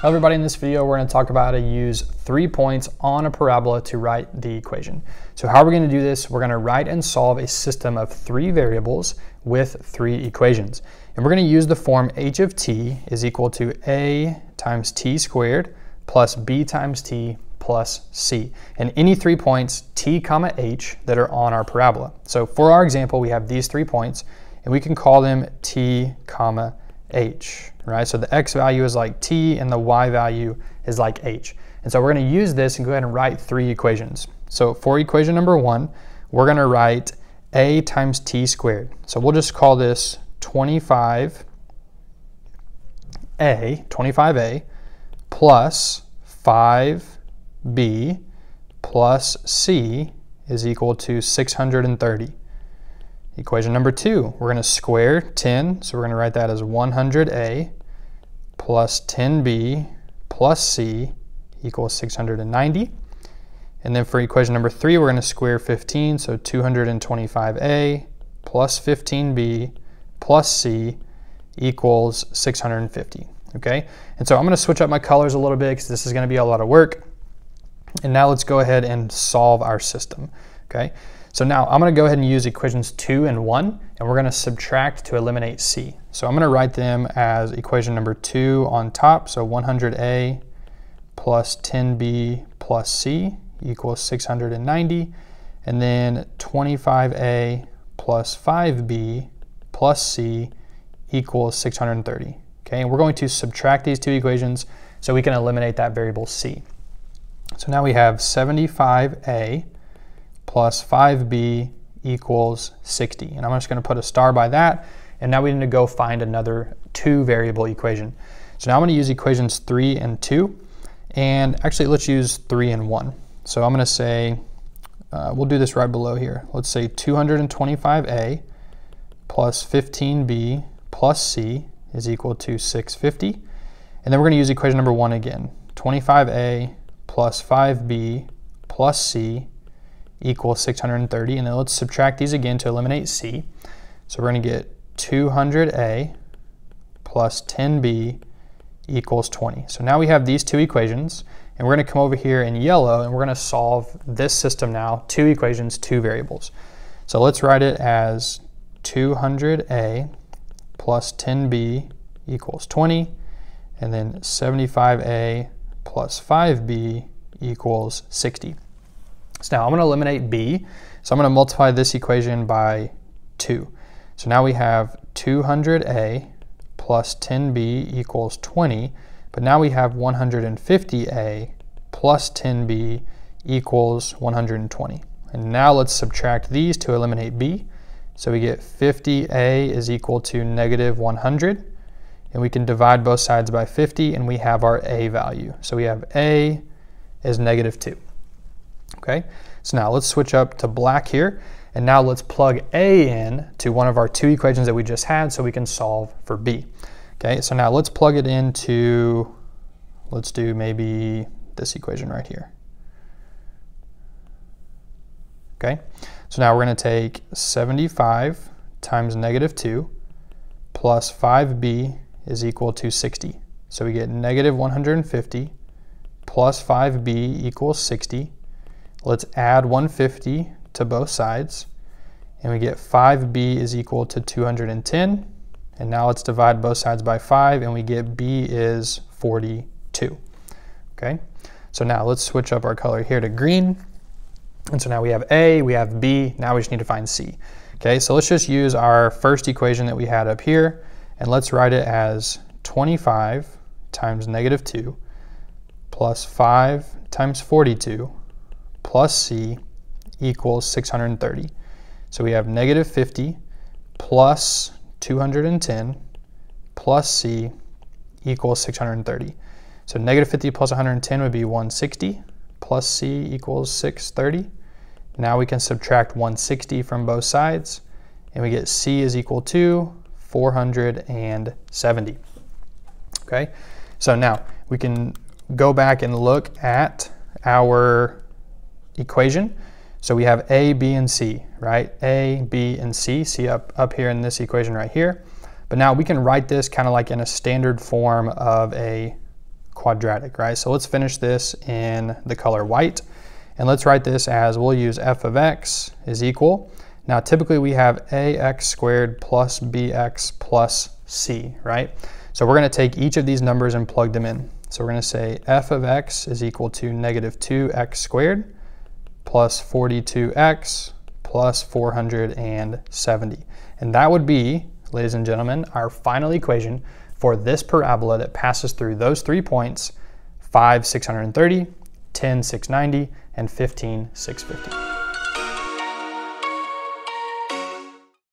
Hello everybody, in this video we're going to talk about how to use 3 points on a parabola to write the equation. So how we're going to do this, we're going to write and solve a system of 3 variables with 3 equations. And we're going to use the form h of t is equal to a times t squared plus b times t plus c. And any 3 points t comma h that are on our parabola. So for our example, we have these 3 points and we can call them t comma h, right? So the x value is like t and the y value is like h. And so we're going to use this and go ahead and write 3 equations. So for equation number 1, we're going to write a times t squared. So we'll just call this 25a plus 5b plus c is equal to 630. Equation number 2, we're going to square 10, so we're going to write that as 100a plus 10b plus c equals 690. And then for equation number 3, we're going to square 15, so 225a plus 15b plus c equals 650. Okay, and so I'm going to switch up my colors a little bit because this is going to be a lot of work. And now let's go ahead and solve our system. Okay, so now I'm going to go ahead and use equations 2 and 1, and we're going to subtract to eliminate c. So I'm going to write them as equation number 2 on top, so 100a plus 10b plus c equals 690, and then 25a plus 5b plus c equals 630. Okay, and we're going to subtract these 2 equations so we can eliminate that variable c. So now we have 75a plus 5b equals 60. And I'm just going to put a star by that. And now we need to go find another 2 variable equation. So now I'm going to use equations 3 and 2. And actually, let's use 3 and 1. So I'm going to say, we'll do this right below here. Let's say 225a plus 15b plus c is equal to 650. And then we're going to use equation number 1 again. 25a plus 5b plus c equals 630. And then let's subtract these again to eliminate c. So we're going to get 200a plus 10b equals 20. So now we have these 2 equations, and we're going to come over here in yellow and we're going to solve this system now, 2 equations, 2 variables. So let's write it as 200a plus 10b equals 20, and then 75a plus 5b equals 60. So now I'm going to eliminate b, so I'm going to multiply this equation by 2. So now we have 200a plus 10b equals 20, but now we have 150a plus 10b equals 120. And now let's subtract these to eliminate b. So we get 50a is equal to negative 100, and we can divide both sides by 50, and we have our a value. So we have a is negative 2. Okay, so now let's switch up to black here, and now let's plug a in to one of our 2 equations that we just had so we can solve for b. Okay, so now let's plug it into, let's do maybe this equation right here. Okay, so now we're going to take 75 times negative 2 plus 5b is equal to 60. So we get negative 150 plus 5b equals 60. Let's add 150 to both sides, and we get 5b is equal to 210. And now let's divide both sides by 5, and we get b is 42. Okay, so now let's switch up our color here to green. And so now we have a, we have b, now we just need to find c. Okay, so let's just use our first equation that we had up here, and let's write it as 25 times negative 2 plus 5 times 42 plus c equals 630. So we have negative 50 plus 210 plus c equals 630. So negative 50 plus 110 would be 160 plus c equals 630. Now we can subtract 160 from both sides, and we get c is equal to 470. Okay, so now we can go back and look at our equation. So we have a, b, and c, right? A, b, and c, up here in this equation right here. But now we can write this kind of like in a standard form of a quadratic, right? So let's finish this in the color white. And let's write this as, we'll use f of x is equal. Now typically we have ax squared plus bx plus c, right? So we're going to take each of these numbers and plug them in. So we're going to say f of x is equal to negative 2x squared plus 42x plus 470. And that would be, ladies and gentlemen, our final equation for this parabola that passes through those 3 points, 5, 630, 10, 690, and 15, 650.